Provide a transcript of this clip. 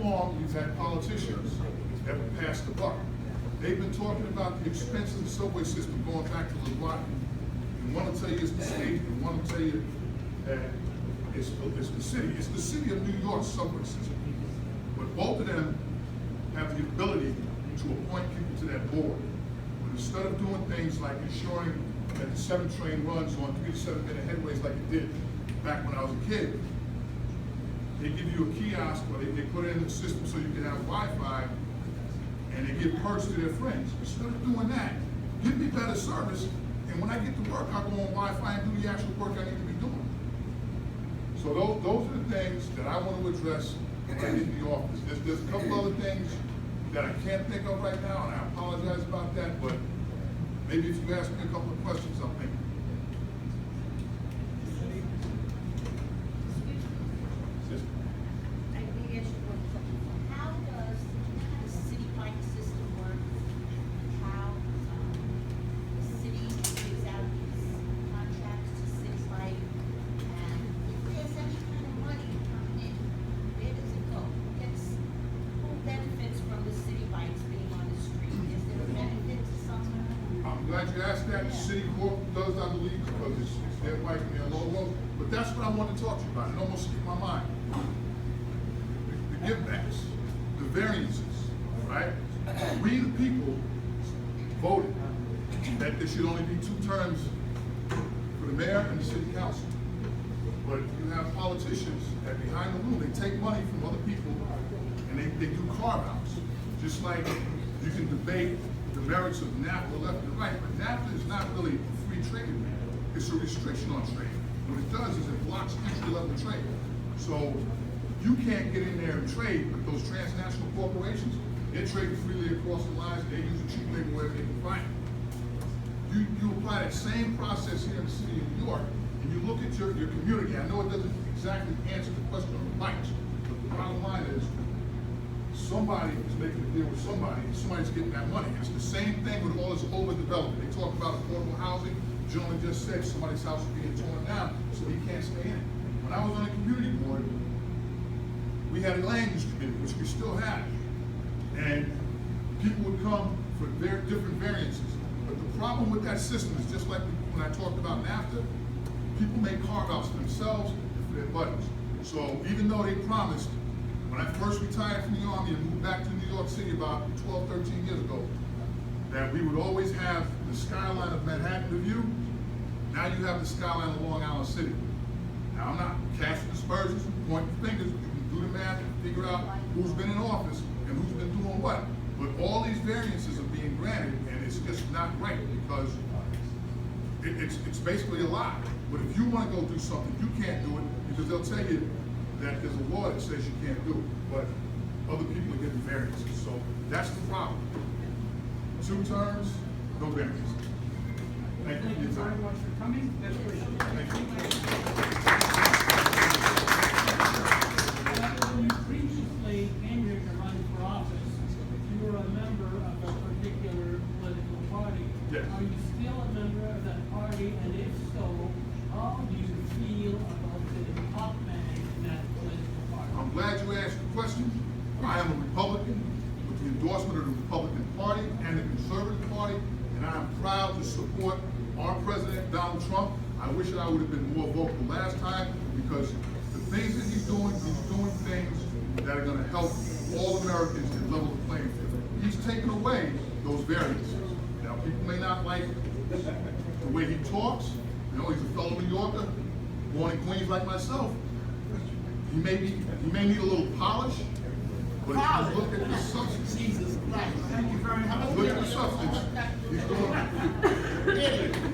long we've had politicians that would pass the buck. They've been talking about the expense of the subway system going back to the block. And one will tell you it's the state, and one will tell you that it's the city. It's the city of New York's subway system. But both of them have the ability to appoint people to that board. But instead of doing things like ensuring that the 7 train runs on 3 to 7 minute headways like it did back when I was a kid, they give you a kiosk, or they put it in the system so you can have Wi-Fi, and they give perks to their friends. Instead of doing that, give me better service, and when I get to work, I'll go on Wi-Fi and do the actual work I need to be doing. So those are the things that I want to address when I get in the office. There's a couple other things that I can't think of right now, and I apologize about that, but maybe if you ask me a couple of questions, I'll think. You asked that, City Corp does, I believe, because it's their bike and their logo, but that's what I want to talk to you about. It almost skipped my mind. The give backs, the variances, right? We the people voted that there should only be 2 terms for the mayor and the city council. But you have politicians that behind the room, they take money from other people and they do carve-outs. Just like you can debate the merits of NAFTA left and right, but NAFTA is not really a free trade agreement. It's a restriction on trade. What it does is it blocks entry-level trade. So you can't get in there and trade, but those transnational corporations, they're trading freely across the lines, they use a cheap labor wherever they can find it. You apply that same process here in the city of New York, and you look at your community. I know it doesn't exactly answer the question on the bikes, but the bottom line is, somebody is making a deal with somebody, and somebody's getting that money. It's the same thing with all this overdevelopment. They talk about affordable housing. The gentleman just said somebody's house is being torn down, so he can't stay in it. When I was on the community board, we had a land use committee, which we still have. And people would come for their different variances. But the problem with that system is just like when I talked about NAFTA, people make carve-outs for themselves and for their buddies. So even though they promised, when I first retired from the Army and moved back to New York City about 12, 13 years ago, that we would always have the skyline of Manhattan to view. Now you have the skyline of Long Island City. Now I'm not casting aspersions, pointing fingers. You can do the math and figure out who's been in office and who's been doing what. But all these variances are being granted, and it's just not right because it's basically a lie. But if you want to go do something, you can't do it because they'll tell you that there's a law that says you can't do it, but other people are getting variances. So that's the problem. 2 terms, no variances. Thank you. Thank you very much for coming. That's Thank you. When you previously came here to run for office, you were a member of a particular political party. Yes. Are you still a member of that party? And if so, how do you feel about the top man in that political party? I'm glad you asked the question. I am a Republican with the endorsement of the Republican Party and the Conservative Party, and I am proud to support our President, Donald Trump. I wish I would have been more vocal last time because the things that he's doing things that are going to help all Americans and level the playing field. He's taken away those variances. Now, people may not like the way he talks. You know, he's a fellow New Yorker, born in Queens like myself. He may need a little polish, but if you look at the substance, Jesus Christ. Thank you very much. look at the substance, he's doing it.